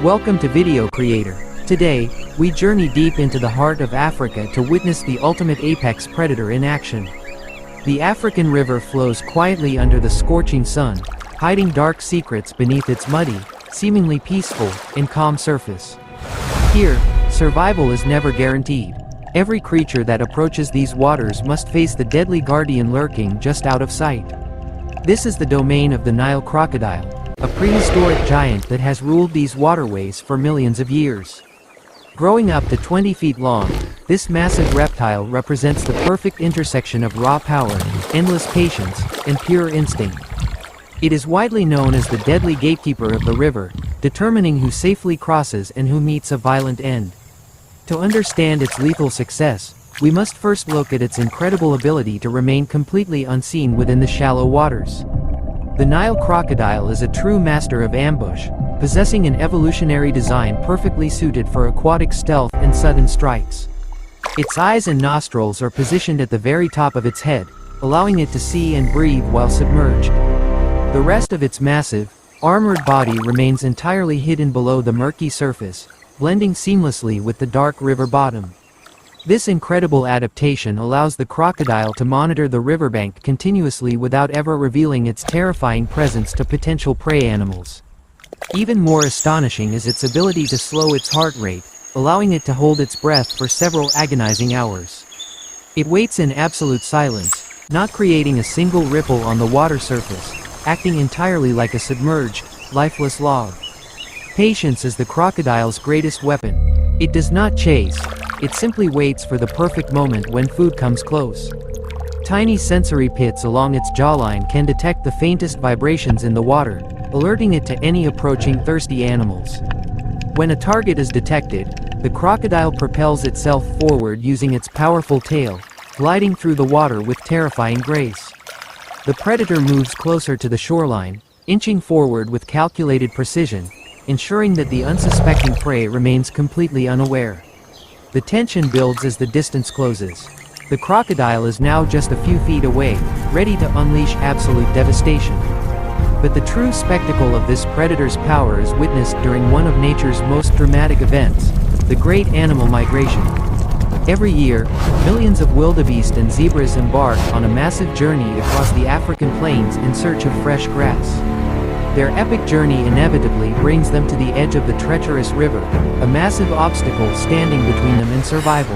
Welcome to Video Creator. Today, we journey deep into the heart of Africa to witness the ultimate apex predator in action. The African river flows quietly under the scorching sun, hiding dark secrets beneath its muddy, seemingly peaceful, and calm surface. Here, survival is never guaranteed. Every creature that approaches these waters must face the deadly guardian lurking just out of sight. This is the domain of the Nile crocodile, a prehistoric giant that has ruled these waterways for millions of years. Growing up to 20 feet long, this massive reptile represents the perfect intersection of raw power, endless patience, and pure instinct. It is widely known as the deadly gatekeeper of the river, determining who safely crosses and who meets a violent end. To understand its lethal success, we must first look at its incredible ability to remain completely unseen within the shallow waters. The Nile crocodile is a true master of ambush, possessing an evolutionary design perfectly suited for aquatic stealth and sudden strikes. Its eyes and nostrils are positioned at the very top of its head, allowing it to see and breathe while submerged. The rest of its massive, armored body remains entirely hidden below the murky surface, blending seamlessly with the dark river bottom. This incredible adaptation allows the crocodile to monitor the riverbank continuously without ever revealing its terrifying presence to potential prey animals. Even more astonishing is its ability to slow its heart rate, allowing it to hold its breath for several agonizing hours. It waits in absolute silence, not creating a single ripple on the water surface, acting entirely like a submerged, lifeless log. Patience is the crocodile's greatest weapon. It does not chase. It simply waits for the perfect moment when food comes close. Tiny sensory pits along its jawline can detect the faintest vibrations in the water, alerting it to any approaching thirsty animals. When a target is detected, the crocodile propels itself forward using its powerful tail, gliding through the water with terrifying grace. The predator moves closer to the shoreline, inching forward with calculated precision, ensuring that the unsuspecting prey remains completely unaware. The tension builds as the distance closes. The crocodile is now just a few feet away, ready to unleash absolute devastation. But the true spectacle of this predator's power is witnessed during one of nature's most dramatic events, the Great Animal Migration. Every year, millions of wildebeest and zebras embark on a massive journey across the African plains in search of fresh grass. Their epic journey inevitably brings them to the edge of the treacherous river, a massive obstacle standing between them and survival.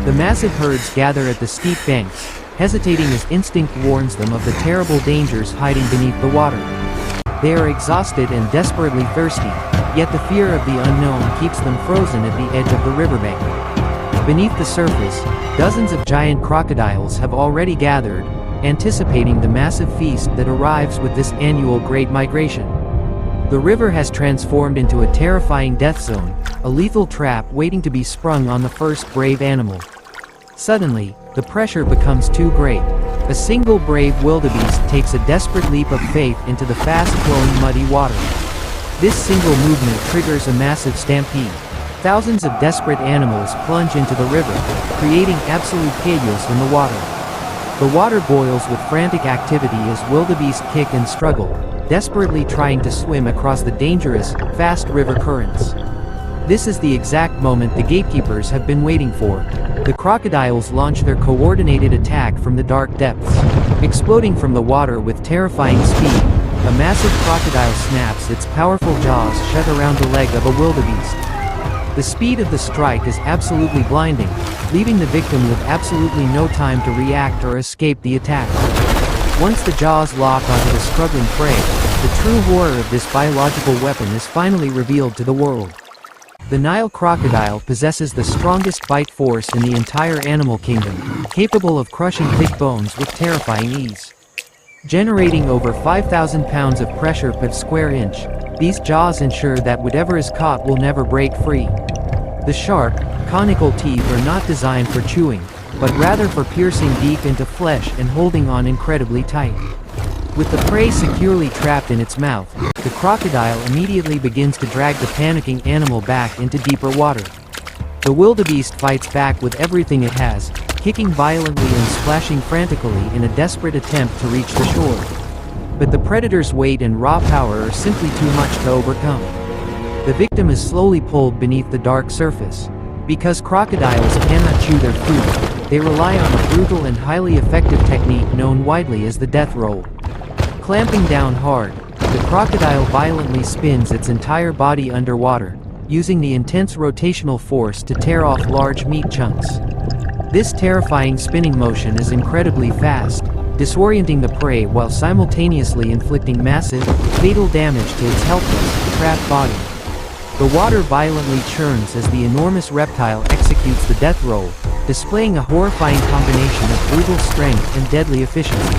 The massive herds gather at the steep banks, hesitating as instinct warns them of the terrible dangers hiding beneath the water. They are exhausted and desperately thirsty, yet the fear of the unknown keeps them frozen at the edge of the riverbank. Beneath the surface, dozens of giant crocodiles have already gathered, anticipating the massive feast that arrives with this annual Great Migration. The river has transformed into a terrifying death zone, a lethal trap waiting to be sprung on the first brave animal. Suddenly, the pressure becomes too great. A single brave wildebeest takes a desperate leap of faith into the fast-flowing muddy water. This single movement triggers a massive stampede. Thousands of desperate animals plunge into the river, creating absolute chaos in the water. The water boils with frantic activity as wildebeest kick and struggle, desperately trying to swim across the dangerous, fast river currents. This is the exact moment the gatekeepers have been waiting for. The crocodiles launch their coordinated attack from the dark depths. Exploding from the water with terrifying speed, a massive crocodile snaps its powerful jaws shut around the leg of a wildebeest. The speed of the strike is absolutely blinding, leaving the victim with absolutely no time to react or escape the attack. Once the jaws lock onto the struggling prey, the true horror of this biological weapon is finally revealed to the world. The Nile crocodile possesses the strongest bite force in the entire animal kingdom, capable of crushing thick bones with terrifying ease. Generating over 5,000 pounds of pressure per square inch, these jaws ensure that whatever is caught will never break free. The sharp, conical teeth are not designed for chewing, but rather for piercing deep into flesh and holding on incredibly tight. With the prey securely trapped in its mouth, the crocodile immediately begins to drag the panicking animal back into deeper water. The wildebeest fights back with everything it has, kicking violently and splashing frantically in a desperate attempt to reach the shore. but the predator's weight and raw power are simply too much to overcome. The victim is slowly pulled beneath the dark surface. Because crocodiles cannot chew their food, they rely on a brutal and highly effective technique known widely as the death roll. Clamping down hard, the crocodile violently spins its entire body underwater, using the intense rotational force to tear off large meat chunks. This terrifying spinning motion is incredibly fast, disorienting the prey while simultaneously inflicting massive, fatal damage to its helpless, trapped body. The water violently churns as the enormous reptile executes the death roll, displaying a horrifying combination of brutal strength and deadly efficiency.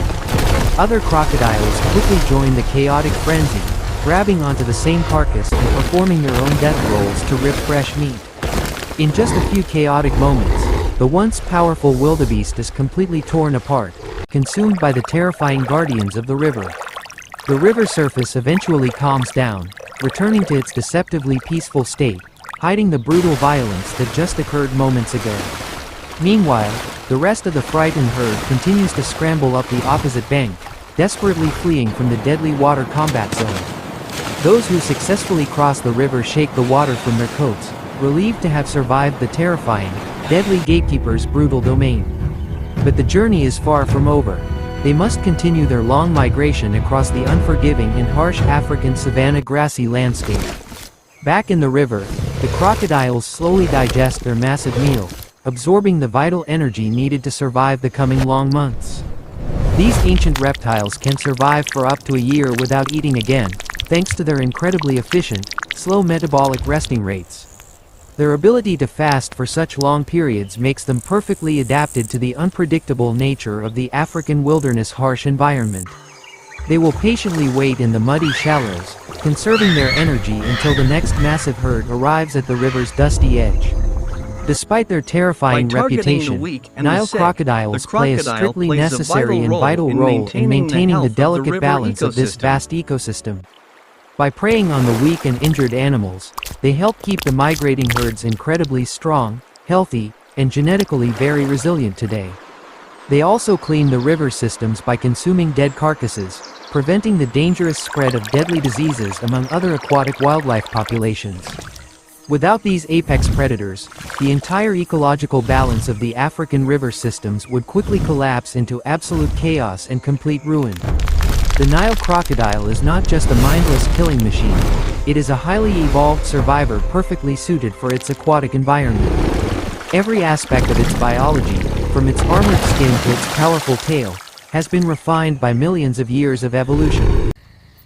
Other crocodiles quickly join the chaotic frenzy, grabbing onto the same carcass and performing their own death rolls to rip fresh meat. In just a few chaotic moments, the once powerful wildebeest is completely torn apart, consumed by the terrifying guardians of the river. The river surface eventually calms down, returning to its deceptively peaceful state, hiding the brutal violence that just occurred moments ago. Meanwhile, the rest of the frightened herd continues to scramble up the opposite bank, desperately fleeing from the deadly water combat zone. Those who successfully cross the river shake the water from their coats, relieved to have survived the terrifying, deadly gatekeeper's brutal domain. But the journey is far from over. They must continue their long migration across the unforgiving and harsh African savanna grassy landscape. Back in the river, the crocodiles slowly digest their massive meal, absorbing the vital energy needed to survive the coming long months. These ancient reptiles can survive for up to a year without eating again, thanks to their incredibly efficient, slow metabolic resting rates. Their ability to fast for such long periods makes them perfectly adapted to the unpredictable nature of the African wilderness' harsh environment. They will patiently wait in the muddy shallows, conserving their energy until the next massive herd arrives at the river's dusty edge. Despite their terrifying reputation, Nile crocodiles play a strictly necessary and vital role in maintaining the delicate balance of this vast ecosystem. By preying on the weak and injured animals, they help keep the migrating herds incredibly strong, healthy, and genetically very resilient today. They also clean the river systems by consuming dead carcasses, preventing the dangerous spread of deadly diseases among other aquatic wildlife populations. Without these apex predators, the entire ecological balance of the African river systems would quickly collapse into absolute chaos and complete ruin. The Nile crocodile is not just a mindless killing machine, it is a highly evolved survivor perfectly suited for its aquatic environment. Every aspect of its biology, from its armored skin to its powerful tail, has been refined by millions of years of evolution.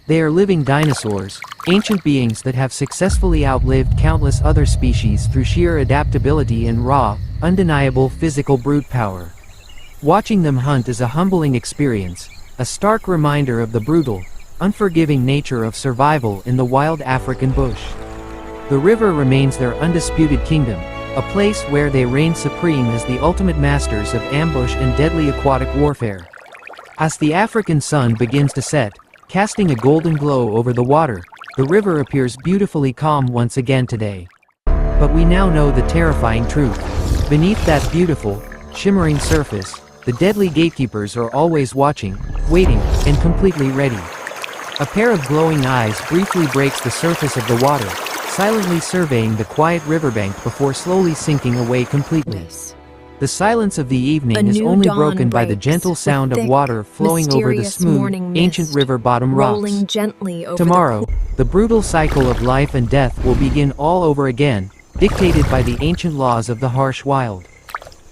They are living dinosaurs, ancient beings that have successfully outlived countless other species through sheer adaptability and raw, undeniable physical brute power. Watching them hunt is a humbling experience, a stark reminder of the brutal, unforgiving nature of survival in the wild African bush. The river remains their undisputed kingdom, a place where they reign supreme as the ultimate masters of ambush and deadly aquatic warfare. As the African sun begins to set, casting a golden glow over the water, the river appears beautifully calm once again today. But we now know the terrifying truth. Beneath that beautiful, shimmering surface, the deadly gatekeepers are always watching, waiting, and completely ready. A pair of glowing eyes briefly breaks the surface of the water, silently surveying the quiet riverbank before slowly sinking away completely. The silence of the evening is only broken by the gentle sound of water flowing over the smooth, ancient river bottom rocks. Tomorrow, the brutal cycle of life and death will begin all over again, dictated by the ancient laws of the harsh wild.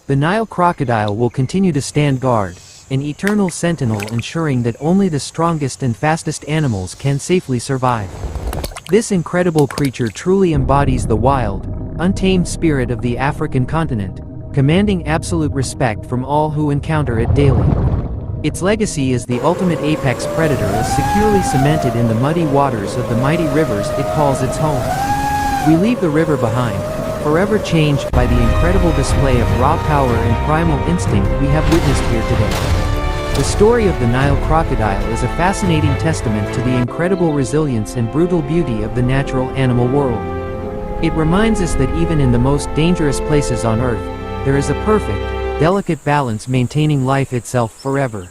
The Nile crocodile will continue to stand guard, an eternal sentinel ensuring that only the strongest and fastest animals can safely survive. This incredible creature truly embodies the wild, untamed spirit of the African continent, commanding absolute respect from all who encounter it daily. Its legacy as the ultimate apex predator is securely cemented in the muddy waters of the mighty rivers it calls its home. We leave the river behind, forever changed by the incredible display of raw power and primal instinct we have witnessed here today. The story of the Nile crocodile is a fascinating testament to the incredible resilience and brutal beauty of the natural animal world. It reminds us that even in the most dangerous places on Earth, there is a perfect, delicate balance maintaining life itself forever.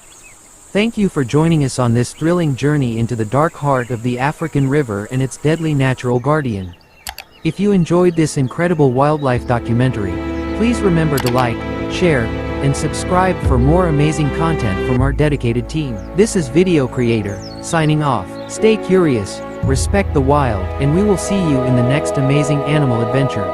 Thank you for joining us on this thrilling journey into the dark heart of the African river and its deadly natural guardian. If you enjoyed this incredible wildlife documentary, please remember to like, share, and subscribe for more amazing content from our dedicated team. This is Video Creator, signing off. Stay curious, respect the wild, and we will see you in the next amazing animal adventure.